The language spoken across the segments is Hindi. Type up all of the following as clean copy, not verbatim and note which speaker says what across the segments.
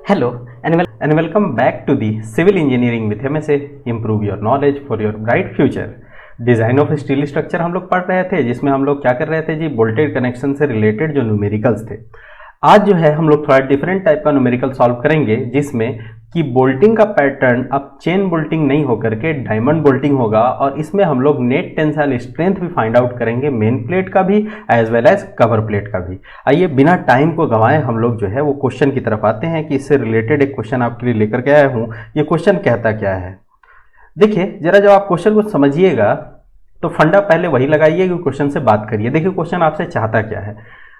Speaker 1: Hello and welcome back to the Civil Engineering with MSA. Improve your knowledge for your bright future. Design of steel structure हम लोग पढ़ रहे थे, जिसमें हम लोग क्या कर रहे थे जी, बोल्टेड कनेक्शन से रिलेटेड जो न्यूमेरिकल्स थे। आज जो है हम लोग थोड़ा डिफरेंट टाइप का न्यूमेरिकल सॉल्व करेंगे, जिसमें कि बोल्टिंग का पैटर्न अब चेन बोल्टिंग नहीं होकर के डायमंड बोल्टिंग होगा, और इसमें हम लोग नेट टेंसाइल स्ट्रेंथ भी फाइंड आउट करेंगे, मेन प्लेट का भी as well as cover plate का भी। आइए बिना टाइम को गंवाए हम लोग जो है वो क्वेश्चन की तरफ आते हैं कि इससे रिलेटेड एक क्वेश्चन आपके लिए लेकर के आया हूँ। ये क्वेश्चन कहता क्या है, देखिए जरा जब आप क्वेश्चन को समझिएगा तो फंडा पहले वही लगाइए कि क्वेश्चन से बात करिए। देखिए क्वेश्चन आपसे चाहता क्या है,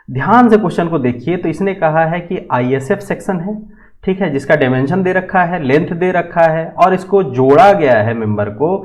Speaker 1: ध्यान से क्वेश्चन को देखिए। तो इसने कहा है कि आईएसएफ सेक्शन है, ठीक है, जिसका डायमेंशन दे रखा है, लेंथ दे रखा है, और इसको जोड़ा गया है मेंबर को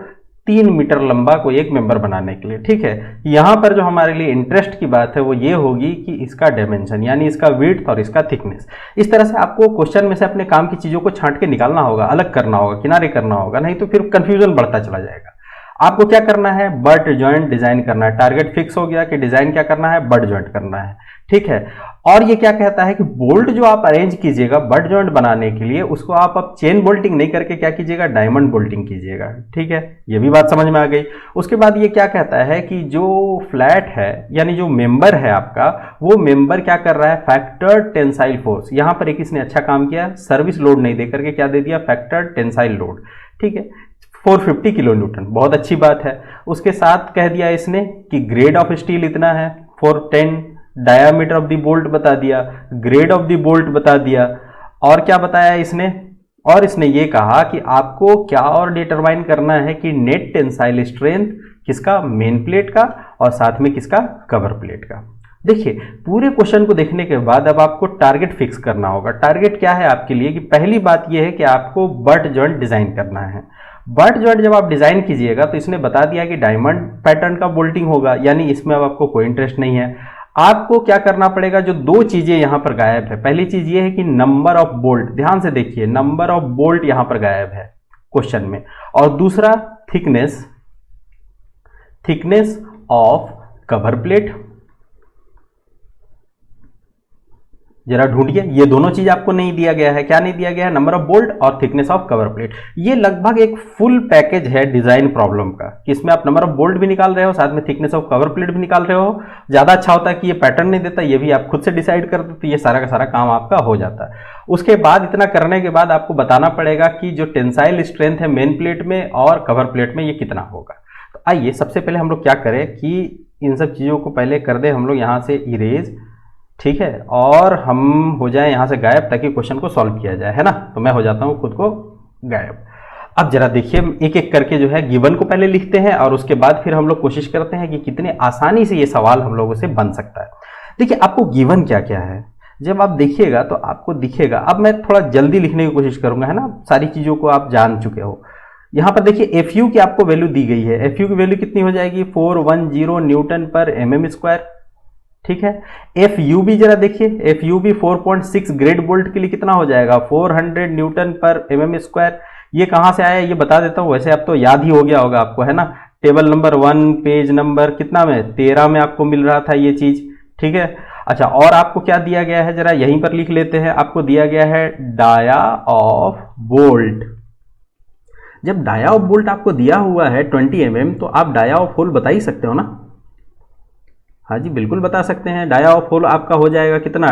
Speaker 1: 3 मीटर लंबा को एक मेंबर बनाने के लिए, ठीक है। यहां पर जो हमारे लिए इंटरेस्ट की बात है वो ये होगी कि इसका डायमेंशन यानी इसका विड्थ और इसका थिकनेस। इस तरह से आपको क्वेश्चन में से अपने काम की चीजों को छांट के निकालना होगा, अलग करना होगा, किनारे करना होगा, नहीं तो फिर कंफ्यूजन बढ़ता चला जाएगा। आपको क्या करना है, बट जॉइंट डिजाइन करना है। टारगेट फिक्स हो गया कि डिजाइन क्या करना है, बट जॉइंट करना है, ठीक है। और ये क्या कहता है कि बोल्ट जो आप अरेंज कीजिएगा बट जॉइंट बनाने के लिए, उसको आप अब चेन बोल्टिंग नहीं करके क्या कीजिएगा, डायमंड बोल्टिंग कीजिएगा, ठीक है। ये भी बात समझ में आ गई। उसके बाद ये क्या कहता है कि जो फ्लैट है यानी जो मेंबर है आपका, वो मेंबर क्या कर रहा है, फैक्टर टेंसाइल फोर्स। यहां पर एक इसने अच्छा काम किया, सर्विस लोड नहीं देकर के क्या दे दिया, फैक्टर टेंसाइल लोड, ठीक है, 450 किलो न्यूटन, बहुत अच्छी बात है। उसके साथ कह दिया इसने कि ग्रेड ऑफ स्टील इतना है, 410, डायामीटर ऑफ द बोल्ट बता दिया, ग्रेड ऑफ द बोल्ट बता दिया, और क्या बताया इसने, और इसने ये कहा कि आपको क्या और डिटरमाइन करना है कि नेट टेंसाइल स्ट्रेंथ किसका, मेन प्लेट का, और साथ में किसका, कवर प्लेट का। देखिए पूरे क्वेश्चन को देखने के बाद अब आपको टारगेट फिक्स करना होगा। टारगेट क्या है आपके लिए कि पहली बात यह है कि आपको बट जॉइंट डिजाइन करना है। बट जॉइंट जब आप डिजाइन कीजिएगा तो इसने बता दिया कि डायमंड पैटर्न का बोल्टिंग होगा, यानी इसमें अब आपको कोई इंटरेस्ट नहीं है। आपको क्या करना पड़ेगा, जो दो चीजें यहां पर गायब है, पहली चीज ये है कि नंबर ऑफ बोल्ट, ध्यान से देखिए, नंबर ऑफ बोल्ट यहां पर गायब है क्वेश्चन में, और दूसरा thickness, thickness of cover plate. जरा ढूंढिए, ये दोनों चीज आपको नहीं दिया गया है। क्या नहीं दिया गया है, नंबर ऑफ बोल्ट और थिकनेस ऑफ कवर प्लेट। ये लगभग एक फुल पैकेज है डिजाइन प्रॉब्लम का, कि इसमें आप नंबर ऑफ बोल्ट भी निकाल रहे हो, साथ में थिकनेस ऑफ कवर प्लेट भी निकाल रहे हो। ज्यादा अच्छा होता है कि ये पैटर्न नहीं देता, ये भी आप खुद से डिसाइड करते तो ये सारा का सारा काम आपका हो जाता है। उसके बाद इतना करने के बाद आपको बताना पड़ेगा कि जो टेंसाइल स्ट्रेंथ है मेन प्लेट में और कवर प्लेट में, ये कितना होगा। तो आइए सबसे पहले हम लोग क्या करें कि इन सब चीजों को पहले कर दे हम लोग यहां से इरेज, ठीक है, और हम हो जाए यहां से गायब, ताकि क्वेश्चन को सॉल्व किया जाए, है ना। तो मैं हो जाता हूं खुद को गायब। अब जरा देखिए, एक एक करके जो है गिवन को पहले लिखते हैं, और उसके बाद फिर हम लोग कोशिश करते हैं कि कितने आसानी से ये सवाल हम लोगों से बन सकता है। देखिए आपको गिवन क्या क्या है, जब आप देखिएगा तो आपको दिखेगा। अब मैं थोड़ा जल्दी लिखने की कोशिश करूंगा, है ना, सारी चीजों को आप जान चुके हो। यहां पर देखिए एफ यू की आपको वैल्यू दी गई है। एफ यू की वैल्यू कितनी हो जाएगी, 410 न्यूटन पर एमएम स्क्वायर, ठीक है। एफ यू भी जरा देखिए, एफ यू भी 4.6 ग्रेड बोल्ट के लिए कितना हो जाएगा, 400 न्यूटन पर एमएम स्क्वायर। ये कहां से आया ये बता देता हूं, वैसे अब तो याद ही हो गया होगा आपको, है ना। टेबल नंबर 1 पेज नंबर कितना में, 13 में आपको मिल रहा था ये चीज, ठीक है। अच्छा, और आपको क्या दिया गया है, जरा यहीं पर लिख लेते हैं। आपको दिया गया है डाया ऑफ बोल्ट। जब डाया ऑफ बोल्ट आपको दिया हुआ है 20 mm, तो आप डाया ऑफ होल बता ही सकते हो ना। हाँ जी बिल्कुल बता सकते हैं। डाया ऑफ होल आपका हो जाएगा कितना,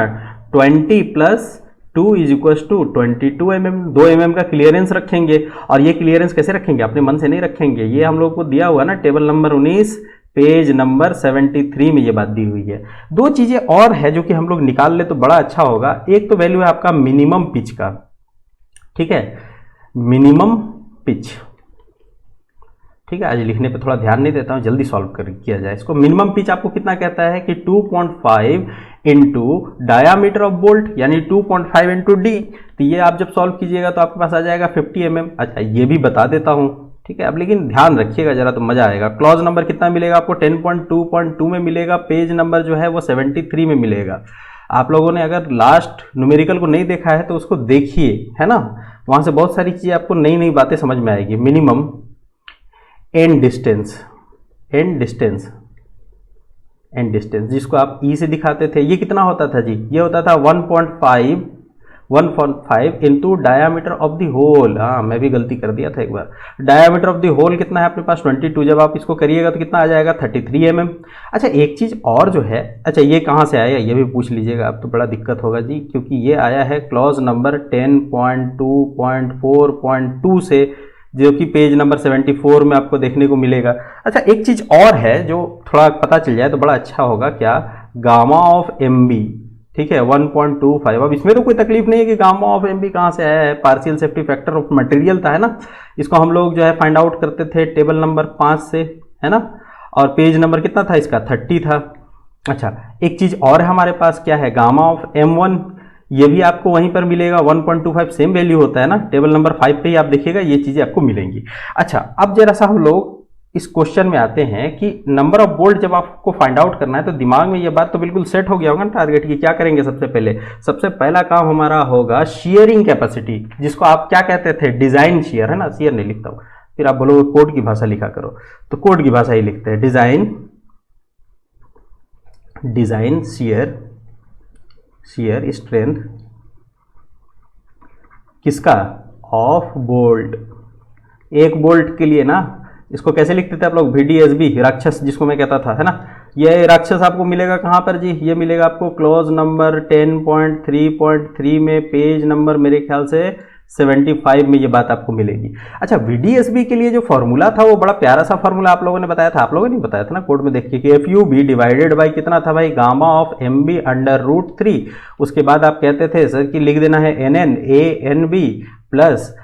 Speaker 1: 20 + 2 = 22 mm। 2 mm का क्लियरेंस रखेंगे, और ये क्लियरेंस कैसे रखेंगे, अपने मन से नहीं रखेंगे, ये हम लोग को दिया हुआ ना, टेबल नंबर 19 पेज नंबर 73 में ये बात दी हुई है। दो चीजें और है जो कि हम लोग निकाल ले तो बड़ा अच्छा होगा। एक तो वैल्यू है आपका मिनिमम पिच का, ठीक है, मिनिमम पिच, ठीक है। आज लिखने पे थोड़ा ध्यान नहीं देता हूं, जल्दी सॉल्व किया जाए इसको। मिनिमम पिच आपको कितना कहता है कि 2.5 इंटू डायामीटर ऑफ बोल्ट, यानी 2.5 इंटू डी। तो ये आप जब सॉल्व कीजिएगा तो आपके पास आ जाएगा 50 mm। अच्छा ये भी बता देता हूं, ठीक है। अब लेकिन ध्यान रखिएगा जरा, तो मजा आएगा। क्लॉज नंबर कितना मिलेगा आपको, 10.2.2 में मिलेगा। पेज नंबर जो है वो 73 में मिलेगा। आप लोगों ने अगर लास्ट न्यूमेरिकल को नहीं देखा है तो उसको देखिए, है ना, वहां से बहुत सारी चीजें आपको नई नई बातें समझ में आएगी। Minimum and distance, and distance, and distance जिसको आप ई से दिखाते थे, ये कितना होता था जी, ये होता था 1.5 1.5 into diameter of the hole. हाँ, मैं भी गलती कर दिया था एक बार। डायामीटर ऑफ द होल कितना है अपने पास 22, जब आप इसको करिएगा तो कितना आ जाएगा 33 mm। अच्छा, एक चीज़ और जो है, अच्छा ये कहाँ से आया ये भी पूछ लीजिएगा, अब तो बड़ा दिक्कत होगा जी, क्योंकि ये आया है क्लॉज नंबर 10.2.4.2 से, जो कि पेज नंबर 74 में आपको देखने को मिलेगा। अच्छा, एक चीज़ और है जो थोड़ा पता चल जाए तो बड़ा अच्छा होगा, क्या, गामा ऑफ एम बी, ठीक है 1.25। अब इसमें तो कोई तकलीफ नहीं है कि गामा ऑफ एम बी कहाँ से आया है, partial safety factor of material था, है ना। इसको हम लोग जो है फाइंड आउट करते थे टेबल नंबर 5 से, है ना, और पेज नंबर कितना था इसका 30 था। अच्छा, एक चीज़ और है हमारे पास, क्या है, गामा ऑफ M1, ये भी आपको वहीं पर मिलेगा 1.25, सेम वैल्यू होता है ना, टेबल नंबर 5 पे ही आप देखिएगा ये चीज़ें आपको मिलेंगी। अच्छा, अब जरा सा हम लोग इस क्वेश्चन में आते हैं कि नंबर ऑफ बोल्ट जब आपको फाइंड आउट करना है तो दिमाग में ये बात तो बिल्कुल सेट हो गया होगा ना टारगेट की। क्या करेंगे सबसे पहले, सबसे पहला काम हमारा होगा शियरिंग कैपेसिटी, जिसको आप क्या कहते थे, डिजाइन शियर, है ना, शियर नहीं लिखता हूँ, फिर आप बोलोगे कोड की भाषा लिखा करो, तो कोड की भाषा ही लिखते हैं, डिजाइन शियर स्ट्रेंथ किसका, ऑफ बोल्ट, एक बोल्ट के लिए ना। इसको कैसे लिखते थे आप लोग, VDSB, राक्षस जिसको मैं कहता था, है ना। ये राक्षस आपको मिलेगा कहाँ पर जी, ये मिलेगा आपको क्लॉज नंबर 10.3.3 में, पेज नंबर मेरे ख्याल से 75 में ये बात आपको मिलेगी। अच्छा, VDSB के लिए जो फॉर्मूला था वो बड़ा प्यारा सा फॉर्मूला आप लोगों ने बताया था, आप लोगों ने नहीं बताया था ना, कोड में देखिए कि FUB डिवाइडेड बाई कितना था भाई, gamma of MB under root 3। उसके बाद आप कहते थे सर कि लिख देना है NN ANB plus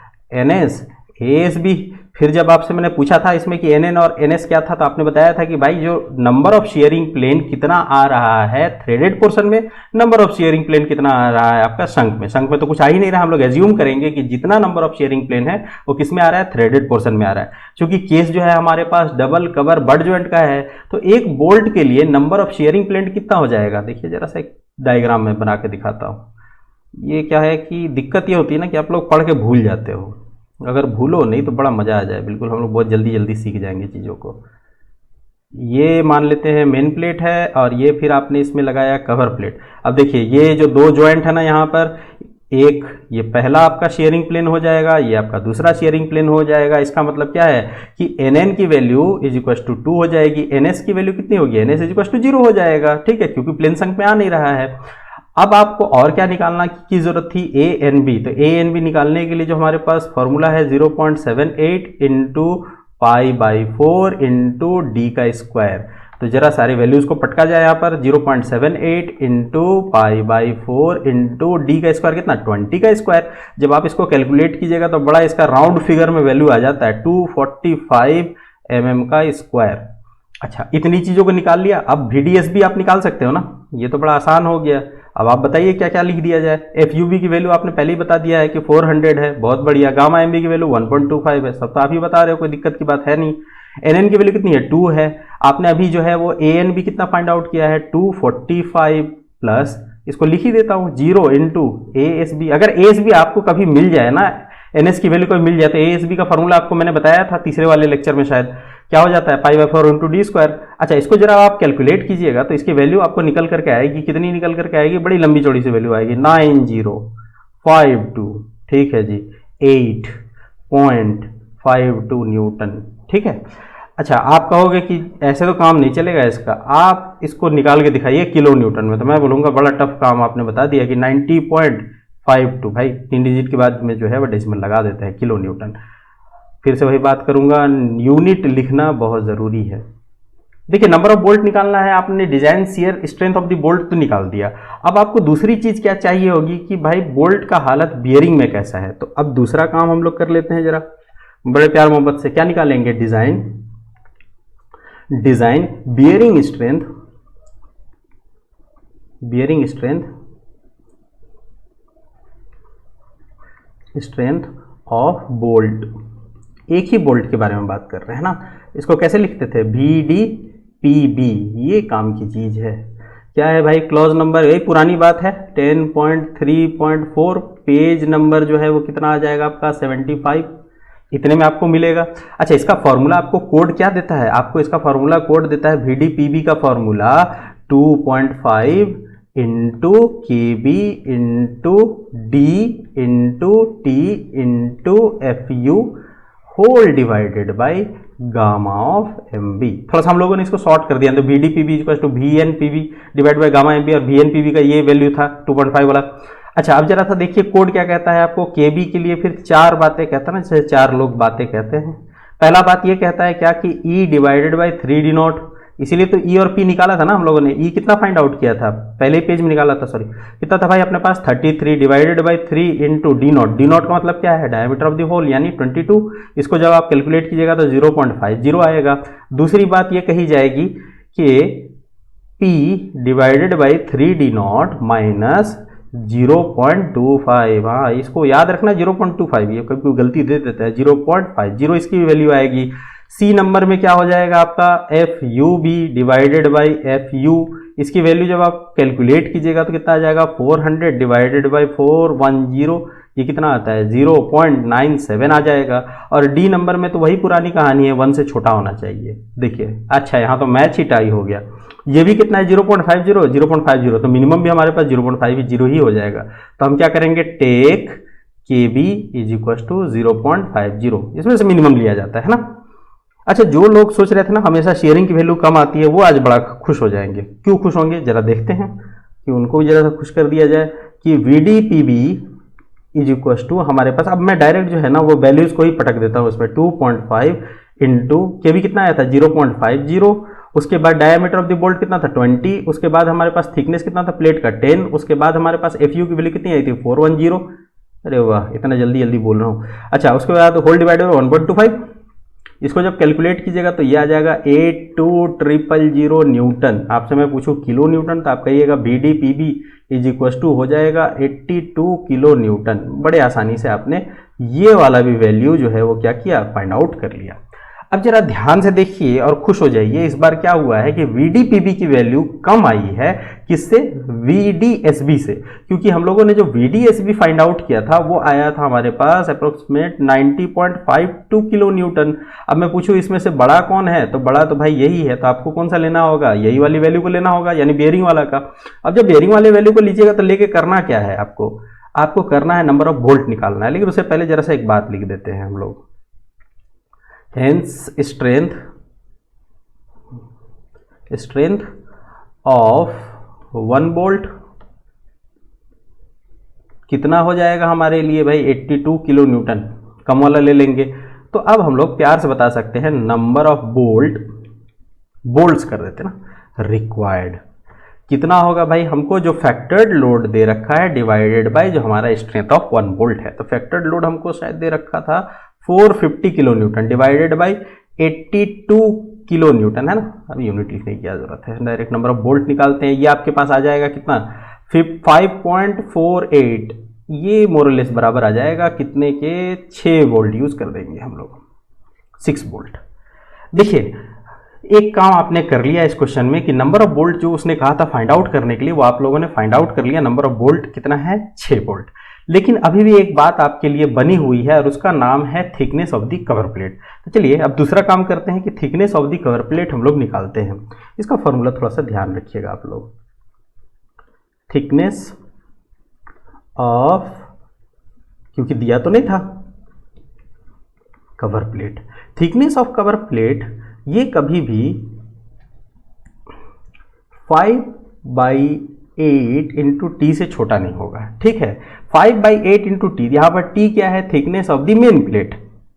Speaker 1: NS ASB। फिर जब आपसे मैंने पूछा था इसमें कि NN और NS क्या था, तो आपने बताया था कि भाई जो नंबर ऑफ शेयरिंग प्लेन कितना आ रहा है थ्रेडेड पोर्शन में, नंबर ऑफ शेयरिंग प्लेन कितना आ रहा है आपका शंक में। शंक में तो कुछ आ ही नहीं रहा, हम लोग एज्यूम करेंगे कि जितना नंबर ऑफ शेयरिंग प्लेन है वो किस में आ रहा है, थ्रेडेड पोर्शन में आ रहा है। क्योंकि केस जो है हमारे पास डबल कवर बट ज्वाइंट का है, तो एक बोल्ट के लिए नंबर ऑफ शेयरिंग प्लेन कितना हो जाएगा, देखिए जरा सा एक डायग्राम में बना के दिखाता हूँ। ये क्या है कि दिक्कत ये होती है ना कि आप लोग पढ़ के भूल जाते हो, अगर भूलो नहीं तो बड़ा मज़ा आ जाए, बिल्कुल हम लोग बहुत जल्दी जल्दी सीख जाएंगे चीज़ों को। ये मान लेते हैं मेन प्लेट है, और ये फिर आपने इसमें लगाया कवर प्लेट। अब देखिए ये जो दो जॉइंट है ना यहाँ पर, एक ये पहला आपका शेयरिंग प्लेन हो जाएगा, ये आपका दूसरा शेयरिंग प्लेन हो जाएगा। इसका मतलब क्या है कि NN की वैल्यू इज इक्वल टू 2 हो जाएगी, NS की वैल्यू कितनी होगी, NS इज इक्वल टू 0 हो जाएगा, ठीक है, क्योंकि प्लेन संख्या में आ नहीं रहा है। अब आपको और क्या निकालना की जरूरत थी, ANB। तो ANB निकालने के लिए जो हमारे पास फॉर्मूला है 0.78 इंटू π/4 इंटू डी का स्क्वायर। तो जरा सारी वैल्यूज को पटका जाए यहाँ पर, 0.78 इंटू π/4 इंटू डी का स्क्वायर कितना, 20 का स्क्वायर। जब आप इसको कैलकुलेट कीजिएगा तो बड़ा इसका राउंड फिगर में वैल्यू आ जाता है 245 mm का स्क्वायर। अच्छा, इतनी चीज़ों को निकाल लिया, अब VDSB आप निकाल सकते हो ना, ये तो बड़ा आसान हो गया। अब आप बताइए क्या क्या लिख दिया जाए। FUB की वैल्यू आपने पहले ही बता दिया है कि 400 है, बहुत बढ़िया। गामा MB की वैल्यू 1.25 है, सब तो आप ही बता रहे हो, कोई दिक्कत की बात है नहीं। NN की वैल्यू कितनी है, 2 है। आपने अभी जो है वो ANB कितना फाइंड आउट किया है, 245 प्लस, इसको लिख ही देता हूँ 0 इंटू ASB। अगर ASB आपको कभी मिल जाए ना, NS की वैल्यू कोई मिल जाए, तो ASB का फॉर्मूला आपको मैंने बताया था तीसरे वाले लेक्चर में शायद, क्या हो जाता है, π/4 इंटू डी स्क्वायर। अच्छा, इसको जरा आप कैलकुलेट कीजिएगा तो इसकी वैल्यू आपको निकल करके आएगी, कितनी निकल करके आएगी, बड़ी लंबी चौड़ी सी वैल्यू आएगी, 9052, ठीक है जी, 8.52 न्यूटन, ठीक है। अच्छा, आप कहोगे कि ऐसे तो काम नहीं चलेगा इसका, आप इसको निकाल के दिखाइए किलो न्यूटन में, तो मैं बोलूँगा बड़ा टफ काम आपने बता दिया कि 90.52, भाई 3 डिजिट के बाद में जो है वो डेसिमल लगा देते हैं, किलो न्यूटन। फिर से वही बात करूंगा, यूनिट लिखना बहुत ज़रूरी है। देखिए, नंबर ऑफ बोल्ट निकालना है, आपने design shear strength of the bolt तो निकाल दिया। अब आपको दूसरी चीज़ क्या चाहिए होगी कि भाई बोल्ट का हालत बियरिंग में कैसा है। तो अब दूसरा काम हम लोग कर लेते हैं जरा बड़े प्यार मोहब्बत से। क्या निकालेंगे, design bearing strength of bolt. एक ही बोल्ट के बारे में बात कर रहे हैं ना, इसको कैसे लिखते थे, VDPB, ये काम की चीज़ है। क्या है भाई, क्लॉज नंबर, यही पुरानी बात है, 10.3.4, पेज नंबर जो है वो कितना आ जाएगा आपका 75, इतने में आपको मिलेगा। अच्छा, इसका फॉर्मूला आपको कोड क्या देता है, आपको इसका फॉर्मूला कोड देता है VDPB का formula 2.5 into K B into D into T into F U whole divided by gamma of M B. थोड़ा सा हम लोगों ने इसको शॉर्ट कर दिया, तो V D P B equal to V N P B divide by gamma M B, और वी एन पी बी का ये वैल्यू था 2.5 वाला। अच्छा, अब जरा सा देखिए कोड क्या कहता है आपको, के बी के लिए फिर 4 बातें कहता है ना, जैसे 4 लोग बातें कहते हैं। पहला बात ये कहता है क्या कि E divided by 3 D not, इसीलिए तो ई और पी निकाला था ना हम लोगों ने। ई कितना फाइंड आउट किया था, पहले पेज में निकाला था, सॉरी कितना था भाई अपने पास 33 divided by 3 into D not. D not का मतलब क्या है, डायमीटर ऑफ द होल यानी 22। इसको जब आप कैलकुलेट कीजिएगा तो 0.50 आएगा। दूसरी बात ये कही जाएगी कि P divided by 3 D not minus 0.25। हाँ, इसको याद रखना 0.25, ये कभी कोई गलती दे देता है, 0.50 इसकी भी वैल्यू आएगी। सी नंबर में क्या हो जाएगा आपका F U B divided by F U, इसकी वैल्यू जब आप कैलकुलेट कीजिएगा तो कितना आ जाएगा 400 डिवाइडेड बाई 410, ये कितना आता है 0.97 आ जाएगा। और डी नंबर में तो वही पुरानी कहानी है, 1 से छोटा होना चाहिए। देखिए अच्छा, यहाँ तो मैच ही टाई हो गया। ये भी कितना है 0.50, तो मिनिमम भी हमारे पास 0.50 ही हो जाएगा। तो हम क्या करेंगे, टेक के बी इज इक्वल टू 0.50, इसमें से मिनिमम लिया जाता है ना। अच्छा, जो लोग सोच रहे थे ना हमेशा शेयरिंग की वैल्यू कम आती है, वो आज बड़ा खुश हो जाएंगे। क्यों खुश होंगे, जरा देखते हैं कि उनको भी जरा सा खुश कर दिया जाए कि V D P B is equal to हमारे पास, अब मैं डायरेक्ट जो है ना वो वैल्यूज को ही पटक देता हूँ इसमें, 2.5 इंटू के बी कितना आया था 0.50, उसके बाद डायमीटर ऑफ द बोल्ट कितना था 20, उसके बाद हमारे पास थिकनेस कितना था प्लेट का 10, उसके बाद हमारे पास एफ यू की वैल्यू कितनी आई थी 410। अरे वाह, इतना जल्दी जल्दी बोल रहा हूँ। अच्छा, उसके बाद होल डिवाइडेड 1.25, इसको जब कैलकुलेट कीजिएगा तो ये आ जाएगा 82,000 न्यूटन। आपसे मैं पूछूं किलो न्यूटन तो आप कहिएगा B D P B is equal to हो जाएगा 82 किलो न्यूटन। बड़े आसानी से आपने ये वाला भी वैल्यू जो है वो क्या किया, फाइंड आउट कर लिया। अब जरा ध्यान से देखिए और खुश हो जाइए, इस बार क्या हुआ है कि VDPB की वैल्यू कम आई है, किससे, VDSB से, क्योंकि हम लोगों ने जो VDSB फाइंड आउट किया था वो आया था हमारे पास अप्रोक्सीमेट 90.52 किलो न्यूटन। अब मैं पूछूं इसमें से बड़ा कौन है, तो बड़ा तो भाई यही है, तो आपको कौन सा लेना होगा, यही वाली वैल्यू को लेना होगा, यानी बेयरिंग वाला का। अब जब बेयरिंग वाले वैल्यू को लीजिएगा तो लेके करना क्या है आपको करना है नंबर ऑफ बोल्ट निकालना है। लेकिन उससे पहले जरा सा एक बात लिख देते हैं हम लोग, hence strength of 1 बोल्ट कितना हो जाएगा हमारे लिए भाई 82 किलो न्यूटन, कम वाला ले लेंगे। तो अब हम लोग प्यार से बता सकते हैं नंबर ऑफ बोल्ट्स कर देते ना, रिक्वायर्ड कितना होगा भाई, हमको जो फैक्टर्ड लोड दे रखा है डिवाइडेड बाय जो हमारा स्ट्रेंथ ऑफ 1 बोल्ट है। तो फैक्टर्ड लोड हमको शायद दे रखा था 450 kilo Newton divided by 82 kilo Newton, है ना। अब यूनिट लिखने की क्या जरूरत है, डायरेक्ट नंबर ऑफ बोल्ट निकालते हैं। ये आपके पास आ जाएगा कितना 5.48, ये मोरलेस बराबर आ जाएगा कितने के 6 वोल्ट यूज कर देंगे हम लोग, 6 वोल्ट। देखिए एक काम आपने कर लिया इस क्वेश्चन में कि नंबर ऑफ बोल्ट जो उसने कहा था फाइंड आउट करने के लिए वो आप लोगों ने फाइंड आउट कर लिया, नंबर ऑफ बोल्ट कितना है 6 बोल्ट। लेकिन अभी भी एक बात आपके लिए बनी हुई है और उसका नाम है thickness of the cover plate. तो चलिए अब दूसरा काम करते हैं कि thickness of the cover plate हम लोग निकालते हैं। इसका फॉर्मूला थोड़ा सा ध्यान रखिएगा आप लोग, थिकनेस ऑफ, क्योंकि दिया तो नहीं था, cover plate, thickness of cover plate ये कभी भी 5/8 इंटू टी से छोटा नहीं होगा, ठीक है। 5/8 इंटू टी, यहाँ पर टी क्या है, thickness of the main plate,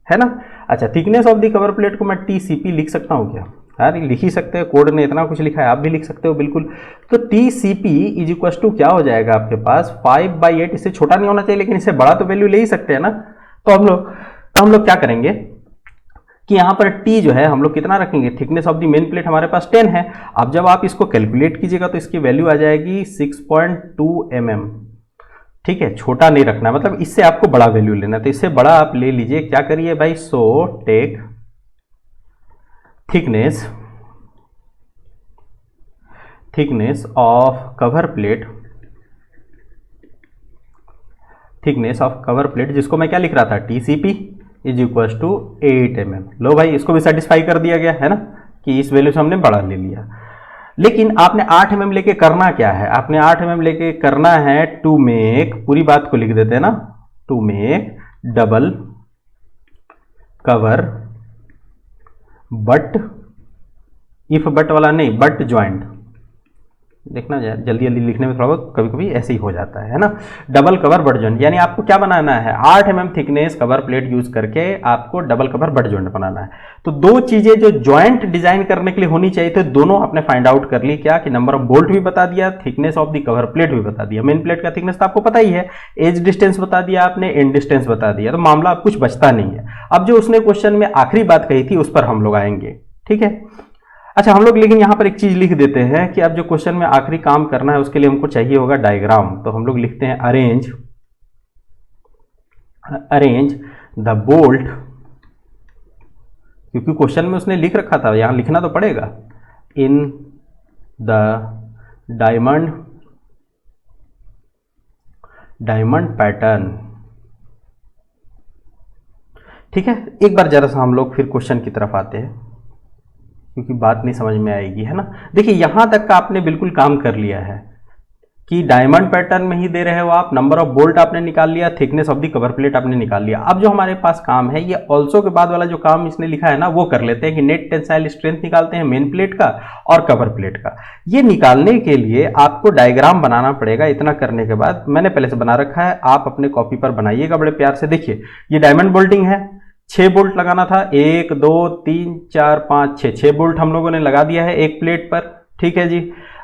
Speaker 1: है ना। अच्छा, thickness of the cover plate को मैं TCP लिख सकता हूँ क्या, यार लिख ही सकते हैं, कोड ने इतना कुछ लिखा है, आप भी लिख सकते हो बिल्कुल। तो TCP इज इक्वल टू क्या हो जाएगा आपके पास 5/8, इससे छोटा नहीं होना चाहिए लेकिन इससे बड़ा तो वैल्यू ले ही सकते हैं ना। तो हम लोग क्या करेंगे कि यहाँ पर T जो है हम लोग कितना रखेंगे, thickness of the main plate हमारे पास 10 है। अब जब आप इसको कैलकुलेट कीजिएगा तो इसकी वैल्यू आ जाएगी 6.2 mm, ठीक है। छोटा नहीं रखना है, मतलब इससे आपको बड़ा वैल्यू लेना है, तो इससे बड़ा आप ले लीजिए। क्या करिए भाई, so take thickness of cover plate, thickness of cover plate जिसको मैं क्या लिख रहा था TCP is equal to 8 mm। लो भाई इसको भी सेटिस्फाई कर दिया गया है ना कि इस वैल्यू से हमने बड़ा ले लिया। लेकिन आपने 8 mm लेके करना क्या है, आपने 8 mm लेके करना है टू मेक, पूरी बात को लिख देते हैं ना, to make double cover butt, if butt वाला नहीं, बट ज्वाइंट, देखना जल्दी जल्दी लिखने में थोड़ा बहुत कभी कभी ऐसे ही हो जाता है ना। डबल कवर बट जॉइंट, यानी आपको क्या बनाना है, 8 mm thickness cover plate use करके आपको डबल कवर बट जॉइंट बनाना है। तो दो चीजें जो जॉइंट डिजाइन करने के लिए होनी चाहिए थे, दोनों आपने फाइंड आउट कर ली। क्या कि नंबर ऑफ बोल्ट भी बता दिया, thickness of the cover plate भी बता दिया। मेन प्लेट का थिकनेस तो आपको पता ही है, एज डिस्टेंस बता दिया आपने, एंड डिस्टेंस बता दिया, तो मामला अब कुछ बचता नहीं है। अब जो उसने क्वेश्चन में आखिरी बात कही थी उस पर हम लोग आएंगे, ठीक है। अच्छा, हम लोग लेकिन यहां पर एक चीज लिख देते हैं कि अब जो क्वेश्चन में आखिरी काम करना है उसके लिए हमको चाहिए होगा डायग्राम। तो हम लोग लिखते हैं अरेंज द बोल्ट, क्योंकि क्वेश्चन में उसने लिख रखा था, यहां लिखना तो पड़ेगा, इन द डायमंड पैटर्न। ठीक है, एक बार जरा सा हम लोग फिर क्वेश्चन की तरफ आते हैं, क्योंकि बात नहीं समझ में आएगी, है ना। देखिए यहां तक का आपने बिल्कुल काम कर लिया है कि डायमंड पैटर्न में ही दे रहे हो आप, नंबर ऑफ बोल्ट आपने निकाल लिया, thickness of the cover plate आपने निकाल लिया। अब जो हमारे पास काम है, ये ऑल्सो के बाद वाला जो काम इसने लिखा है ना, वो कर लेते हैं कि नेट टेंसाइल स्ट्रेंथ निकालते हैं मेन प्लेट का और कवर प्लेट का। ये निकालने के लिए आपको डायग्राम बनाना पड़ेगा। इतना करने के बाद मैंने पहले से बना रखा है, आप अपने कॉपी पर बनाइएगा बड़े प्यार से। देखिए ये डायमंड बोल्टिंग है, 6 बोल्ट लगाना था, 1 2 3 4 5 6 बोल्ट हम लोगों ने लगा दिया है एक प्लेट पर, ठीक है जी।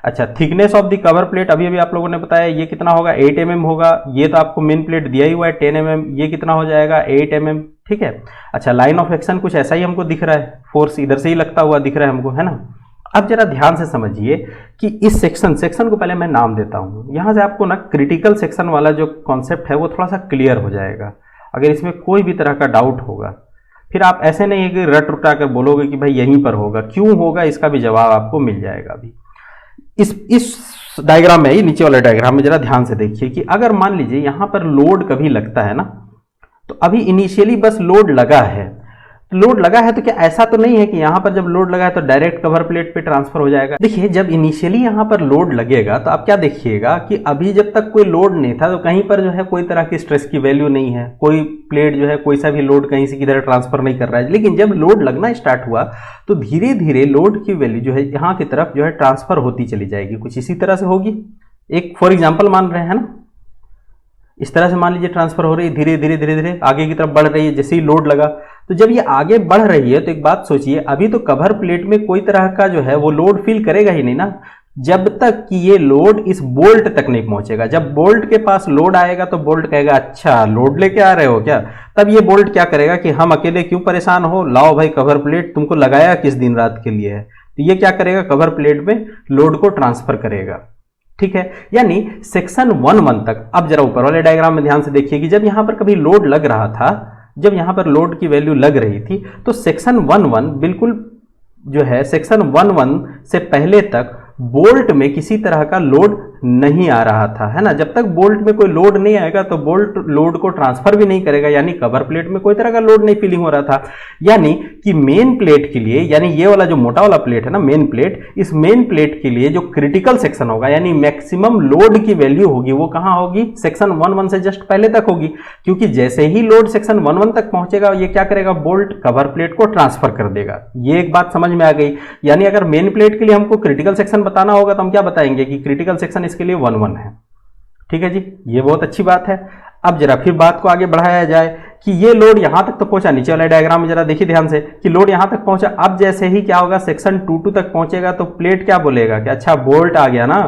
Speaker 1: अच्छा, thickness of the cover plate अभी अभी आप लोगों ने बताया ये कितना होगा, 8 mm होगा। ये तो आपको मेन प्लेट दिया ही हुआ है 10 mm, ये कितना हो जाएगा 8 mm, ठीक है। अच्छा, लाइन ऑफ एक्शन कुछ ऐसा ही हमको दिख रहा है, फोर्स इधर से ही लगता हुआ दिख रहा है हमको, है ना। अब जरा ध्यान से समझिए कि इस सेक्शन को पहले मैं नाम देता हूं, यहां से आपको ना क्रिटिकल सेक्शन वाला जो कॉन्सेप्ट है वो थोड़ा सा क्लियर हो जाएगा। अगर इसमें कोई भी तरह का डाउट होगा, फिर आप ऐसे नहीं है कि रट उटा कर बोलोगे कि भाई यहीं पर होगा, क्यों होगा इसका भी जवाब आपको मिल जाएगा। अभी इस डायग्राम में, ये नीचे वाले डायग्राम में जरा ध्यान से देखिए कि अगर मान लीजिए यहां पर लोड कभी लगता है ना, तो अभी इनिशियली बस लोड लगा है, लोड लगा है तो क्या ऐसा तो नहीं है कि यहां पर जब लोड लगा है तो डायरेक्ट कवर प्लेट पे ट्रांसफर हो जाएगा। देखिए जब इनिशियली यहां पर लोड लगेगा तो आप क्या देखिएगा कि अभी जब तक कोई लोड नहीं था तो कहीं पर जो है कोई तरह की स्ट्रेस की वैल्यू नहीं है, कोई प्लेट जो है कोई सा भी लोड कहीं से किधर ट्रांसफर नहीं कर रहा है। लेकिन जब लोड लगना स्टार्ट हुआ तो धीरे धीरे लोड की वैल्यू जो है यहाँ की तरफ जो है ट्रांसफर होती चली जाएगी, कुछ इसी तरह से होगी। एक फॉर एग्जाम्पल मान रहे हैं ना, इस तरह से मान लीजिए ट्रांसफर हो रही है, धीरे धीरे धीरे धीरे आगे की तरफ बढ़ रही है। जैसे ही लोड लगा तो जब ये आगे बढ़ रही है तो एक बात सोचिए, अभी तो कवर प्लेट में कोई तरह का जो है वो लोड फील करेगा ही नहीं ना, जब तक कि ये लोड इस बोल्ट तक नहीं पहुंचेगा। जब बोल्ट के पास लोड आएगा तो बोल्ट कहेगा अच्छा लोड लेके आ रहे हो क्या, तब ये बोल्ट क्या करेगा कि हम अकेले क्यों परेशान हो, लाओ भाई कवर प्लेट तुमको लगाया किस दिन रात के लिए है। तो ये क्या करेगा, कवर प्लेट में लोड को ट्रांसफर करेगा, ठीक है। यानी सेक्शन 1-1 तक। अब जरा ऊपर वाले डायग्राम में ध्यान से देखिए कि जब यहां पर कभी लोड लग रहा था, जब यहां पर लोड की वैल्यू लग रही थी तो सेक्शन 1-1 बिल्कुल जो है सेक्शन 1-1 से पहले तक बोल्ट में किसी तरह का लोड नहीं आ रहा था, है ना। जब तक बोल्ट में कोई लोड नहीं आएगा तो बोल्ट लोड को ट्रांसफर भी नहीं करेगा, यानी कवर प्लेट में कोई तरह का लोड नहीं फीलिंग हो रहा था। यानी कि मेन प्लेट के लिए, यानी ये वाला जो मोटा वाला प्लेट है ना मेन प्लेट, इस मेन प्लेट के लिए जो क्रिटिकल सेक्शन होगा यानी मैक्सिमम लोड की वैल्यू होगी वो कहां होगी, सेक्शन 1-1 से जस्ट पहले तक होगी। क्योंकि जैसे ही लोड सेक्शन 1-1 तक पहुंचेगा ये क्या करेगा, बोल्ट कवर प्लेट को ट्रांसफर कर देगा। ये एक बात समझ में आ गई। यानी अगर मेन प्लेट के लिए हमको क्रिटिकल सेक्शन बताना होगा तो हम क्या बताएंगे कि क्रिटिकल सेक्शन इसके लिए 1-1 है, ठीक है जी। ये बहुत अच्छी बात है। अब जरा फिर बात को आगे बढ़ाया जाए कि ये लोड यहां तक तो पहुंचा, नीचे वाले डायग्राम में जरा देखिए ध्यान से कि लोड यहां तक पहुंचा। अब जैसे ही क्या होगा, सेक्शन 2-2 तक पहुंचेगा तो प्लेट क्या बोलेगा कि अच्छा बोल्ट आ गया ना,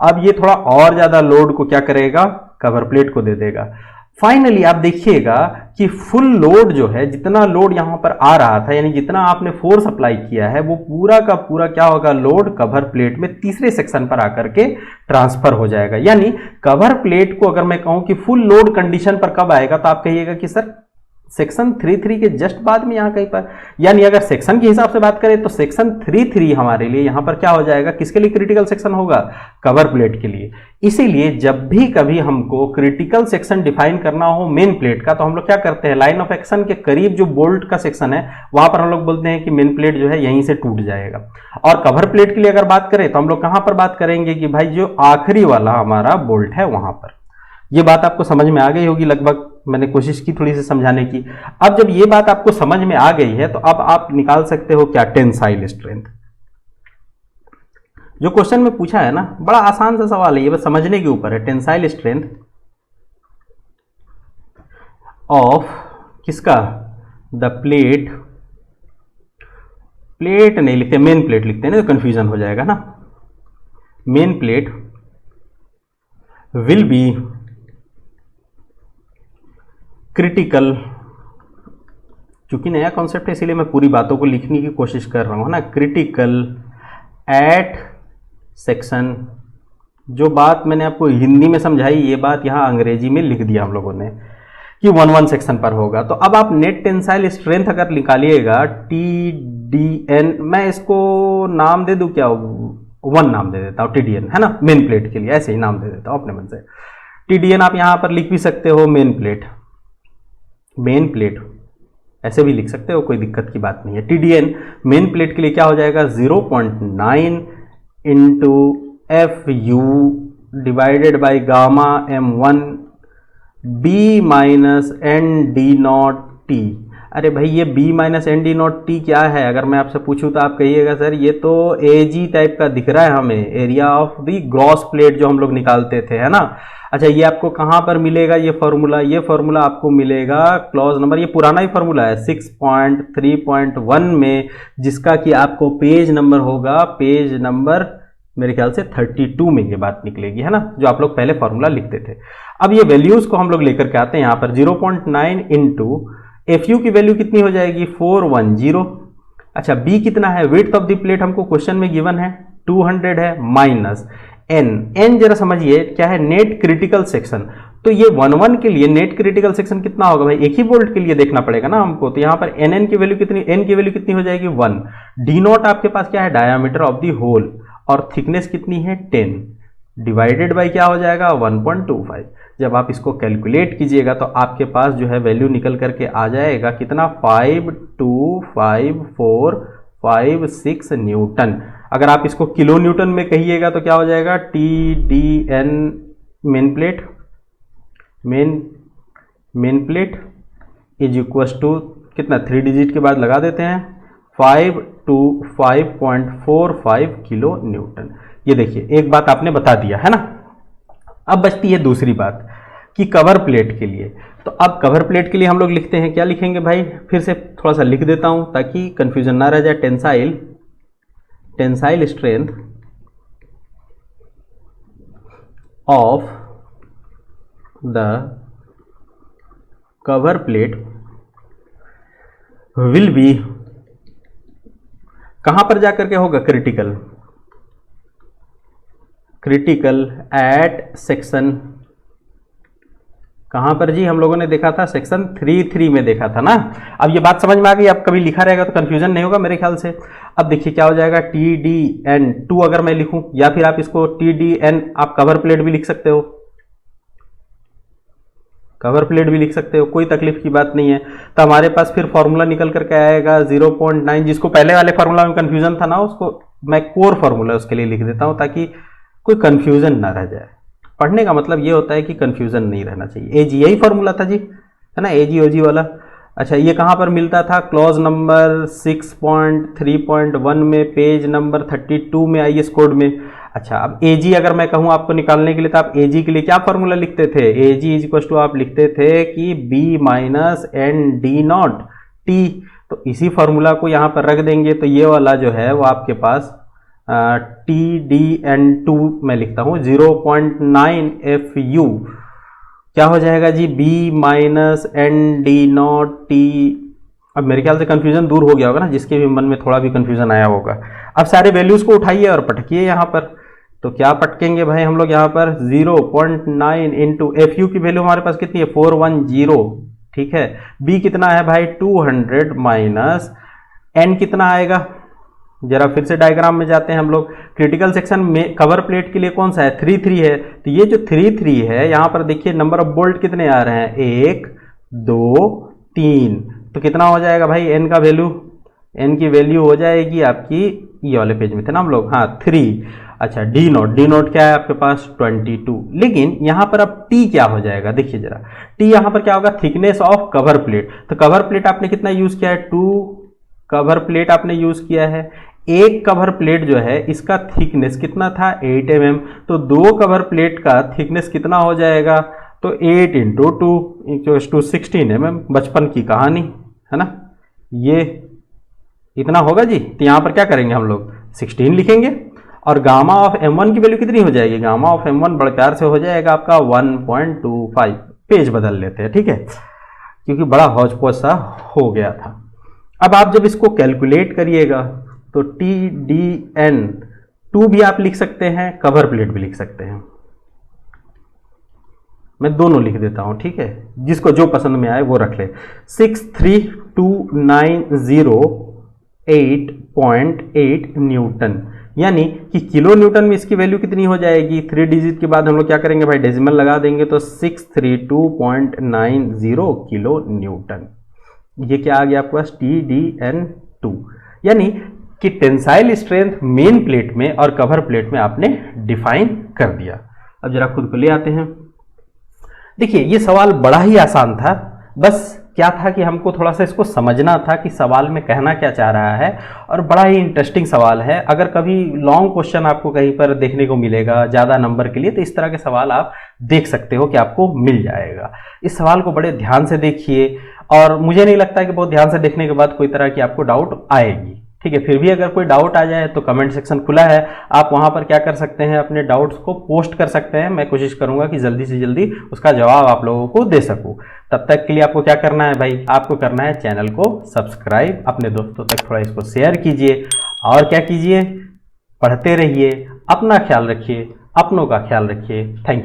Speaker 1: अब ये थोड़ा और ज्यादा लोड को क्या करेगा, कवर प्लेट को दे देगा। फाइनली आप देखिएगा कि फुल लोड जो है, जितना लोड यहां पर आ रहा था यानी जितना आपने फोर्स अप्लाई किया है वो पूरा का पूरा क्या होगा, लोड कवर प्लेट में तीसरे सेक्शन पर आकर के ट्रांसफर हो जाएगा। यानी कवर प्लेट को अगर मैं कहूं कि फुल लोड कंडीशन पर कब आएगा तो आप कहिएगा कि सर सेक्शन 3.3 के जस्ट बाद में यहाँ कहीं पर, यानी अगर सेक्शन के हिसाब से बात करें तो सेक्शन 3.3 हमारे लिए यहाँ पर क्या हो जाएगा, किसके लिए क्रिटिकल सेक्शन होगा, कवर प्लेट के लिए। इसीलिए जब भी कभी हमको क्रिटिकल सेक्शन डिफाइन करना हो मेन प्लेट का, तो हम लोग क्या करते हैं, लाइन ऑफ एक्शन के करीब जो बोल्ट का सेक्शन है वहां पर हम लोग बोलते हैं कि मेन प्लेट जो है यहीं से टूट जाएगा। और कवर प्लेट के लिए अगर बात करें तो हम लोग कहां पर बात करेंगे कि भाई जो आखिरी वाला हमारा बोल्ट है वहां पर। ये बात आपको समझ में आ गई होगी लगभग, मैंने कोशिश की थोड़ी सी समझाने की। अब जब ये बात आपको समझ में आ गई है तो अब आप निकाल सकते हो क्या, टेंसाइल स्ट्रेंथ। जो क्वेश्चन में पूछा है ना, बड़ा आसान सा सवाल है, ये बस समझने के ऊपर है। टेंसाइल स्ट्रेंथ ऑफ किसका, द प्लेट, प्लेट नहीं लिखते, मेन प्लेट लिखते हैं ना, तो कंफ्यूजन हो जाएगा ना। Main plate will be critical, चूंकि नया कॉन्सेप्ट है इसीलिए मैं पूरी बातों को लिखने की कोशिश कर रहा हूं ना। क्रिटिकल एट सेक्शन, जो बात मैंने आपको हिंदी में समझाई ये बात यहां अंग्रेजी में लिख दिया हम लोगों ने कि 1-1 सेक्शन पर होगा। तो अब आप नेट टेंसाइल स्ट्रेंथ अगर निकालिएगा TDN, मैं इसको नाम दे दूं क्या, 1 नाम दे देता हूं, TDN है ना, मेन प्लेट के लिए ऐसे ही नाम दे देता हूं अपने मन से। TDN आप यहां पर लिख भी सकते हो मेन प्लेट, मेन प्लेट ऐसे भी लिख सकते हो, कोई दिक्कत की बात नहीं है। TDN मेन प्लेट के लिए क्या हो जाएगा, 0.9 into FU divided by gamma M1 B minus ND0T। अरे भाई ये B माइनस ND0T क्या है, अगर मैं आपसे पूछूं तो आप कहिएगा सर ये तो AG टाइप का दिख रहा है हमें, area of the gross plate जो हम लोग निकालते थे, है ना। अच्छा ये आपको कहां पर मिलेगा ये फॉर्मूला, ये फॉर्मूला आपको मिलेगा क्लॉज नंबर, ये पुराना ही फॉर्मूला है 6.3.1 में, जिसका कि आपको पेज नंबर होगा, पेज नंबर मेरे ख्याल से 32 में ये बात निकलेगी, है ना, जो आप लोग पहले फॉर्मूला लिखते थे। अब ये वैल्यूज को हम लोग लेकर के आते हैं यहाँ पर, 0.9 इंटू FU की वैल्यू कितनी हो जाएगी, 410। अच्छा B कितना है, विड्थ ऑफ द प्लेट हमको क्वेश्चन में गिवन है 200 है, माइनस N जरा समझिए क्या है, नेट क्रिटिकल सेक्शन। तो ये 1-1 के लिए नेट क्रिटिकल सेक्शन कितना होगा भाई, एक ही बोल्ट के लिए देखना पड़ेगा ना हमको। तो यहाँ पर NN की वैल्यू कितनी, N की वैल्यू कितनी हो जाएगी 1। D0 आपके पास क्या है, डायामीटर ऑफ द होल, और थिकनेस कितनी है 10, डिवाइडेड बाई क्या हो जाएगा 1.25। जब आप इसको कैलकुलेट कीजिएगा तो आपके पास जो है वैल्यू निकल करके आ जाएगा कितना, 52545 न्यूटन। अगर आप इसको किलो न्यूटन में कहिएगा तो क्या हो जाएगा, TDN main plate is equal to कितना, 3 डिजिट के बाद लगा देते हैं, 525.45 किलो न्यूटन। ये देखिए एक बात आपने बता दिया है ना। अब बचती है दूसरी बात कि कवर प्लेट के लिए, तो अब कवर प्लेट के लिए हम लोग लिखते हैं, क्या लिखेंगे भाई, फिर से थोड़ा सा लिख देता हूं ताकि कंफ्यूजन ना रह जाए। Tensile strength of the cover plate will be, कहां पर जाकर के होगा, क्रिटिकल एट सेक्शन, कहां पर जी, हम लोगों ने देखा था सेक्शन 3.3 में देखा था ना। अब ये बात समझ में आ गई, अब कभी लिखा रहेगा तो कंफ्यूजन नहीं होगा मेरे ख्याल से। अब देखिए क्या हो जाएगा, TDN2 अगर मैं लिखूं, या फिर आप इसको TDN आप कवर प्लेट भी लिख सकते हो, कवर प्लेट भी लिख सकते हो, कोई तकलीफ की बात नहीं है। तो हमारे पास फिर फॉर्मूला निकल करके आएगा 0.9, जिसको पहले वाले फॉर्मूला में कंफ्यूजन था ना, उसको मैं कोर फॉर्मूला उसके लिए लिख देता हूं ताकि कोई कंफ्यूजन ना रह जाए। पढ़ने का मतलब ये होता है कि कंफ्यूजन नहीं रहना चाहिए। AG यही फॉर्मूला था जी, है ना, AG वाला। अच्छा ये कहाँ पर मिलता था, क्लॉज नंबर 6.3.1 में, पेज नंबर 32 में, IS कोड में। अच्छा अब AG अगर मैं कहूँ आपको निकालने के लिए, तो आप AG के लिए क्या फॉर्मूला लिखते थे, AG इज इक्वल टू आप लिखते थे कि B माइनस ND0T। तो इसी फॉर्मूला को यहाँ पर रख देंगे, तो ये वाला जो है वो आपके पास TDN2 मैं लिखता हूँ 0.9 FU क्या हो जाएगा जी, B माइनस ND0T। अब मेरे ख्याल से कंफ्यूजन दूर हो गया होगा ना, जिसके भी मन में थोड़ा भी कंफ्यूजन आया होगा। अब सारे वैल्यूज को उठाइए और पटकिए यहाँ पर, तो क्या पटकेंगे भाई हम लोग यहाँ पर, 0.9 इंटू FU की वैल्यू हमारे पास कितनी है, 410, ठीक है। b कितना है भाई 200 माइनस n कितना आएगा, जरा फिर से डायग्राम में जाते हैं हम लोग। क्रिटिकल सेक्शन में कवर प्लेट के लिए कौन सा है 3 है, तो ये जो 3 है यहाँ पर देखिए नंबर ऑफ बोल्ट कितने आ रहे हैं 1 2 3, तो कितना हो जाएगा भाई n का वैल्यू, n की वैल्यू हो जाएगी आपकी, ये वाले पेज में थे ना हम लोग, हाँ 3। अच्छा डी नोट क्या है आपके पास 22, लेकिन यहाँ पर अब t क्या हो जाएगा देखिए जरा, t यहाँ पर क्या होगा थिकनेस ऑफ कवर प्लेट, तो कवर प्लेट आपने कितना यूज किया है 2 कवर प्लेट आपने यूज किया है। एक कवर प्लेट जो है इसका थिकनेस कितना था 8 mm, तो 2 कवर प्लेट का थिकनेस कितना हो जाएगा, तो 8 इंटू 2 16 mm, बचपन की कहानी है ना, ये इतना होगा जी। तो यहाँ पर क्या करेंगे हम लोग 16 लिखेंगे, और गामा ऑफ m1 की वैल्यू कितनी हो जाएगी, गामा ऑफ m1 बड़े प्यार से हो जाएगा आपका 1.25। पेज बदल लेते हैं ठीक है, क्योंकि बड़ा हौज पौज सा हो गया था। अब आप जब इसको कैलकुलेट करिएगा तो TDN2 भी आप लिख सकते हैं, कवर प्लेट भी लिख सकते हैं, मैं दोनों लिख देता हूं ठीक है, जिसको जो पसंद में आए वो रख ले। 63290.8 न्यूटन, यानी कि किलो न्यूटन में इसकी वैल्यू कितनी हो जाएगी, 3 डिजिट के बाद हम लोग क्या करेंगे भाई डेसिमल लगा देंगे, तो 632.90 किलो न्यूटन। ये क्या आ गया आपके पास TDN2, यानी कि टेंसाइल स्ट्रेंथ मेन प्लेट में और कवर प्लेट में आपने डिफाइन कर दिया। अब जरा खुद को ले आते हैं। देखिए ये सवाल बड़ा ही आसान था, बस क्या था कि हमको थोड़ा सा इसको समझना था कि सवाल में कहना क्या चाह रहा है, और बड़ा ही इंटरेस्टिंग सवाल है। अगर कभी लॉन्ग क्वेश्चन आपको कहीं पर देखने को मिलेगा ज़्यादा नंबर के लिए, तो इस तरह के सवाल आप देख सकते हो कि आपको मिल जाएगा। इस सवाल को बड़े ध्यान से देखिए, और मुझे नहीं लगता कि बहुत ध्यान से देखने के बाद कोई तरह की आपको डाउट आएगी, ठीक है। फिर भी अगर कोई डाउट आ जाए तो कमेंट सेक्शन खुला है, आप वहां पर क्या कर सकते हैं, अपने डाउट्स को पोस्ट कर सकते हैं। मैं कोशिश करूंगा कि जल्दी से जल्दी उसका जवाब आप लोगों को दे सकूं। तब तक के लिए आपको क्या करना है भाई, आपको करना है चैनल को सब्सक्राइब, अपने दोस्तों तक थोड़ा इसको शेयर कीजिए, और क्या कीजिए, पढ़ते रहिए, अपना ख्याल रखिए, अपनों का ख्याल रखिए। Thank you.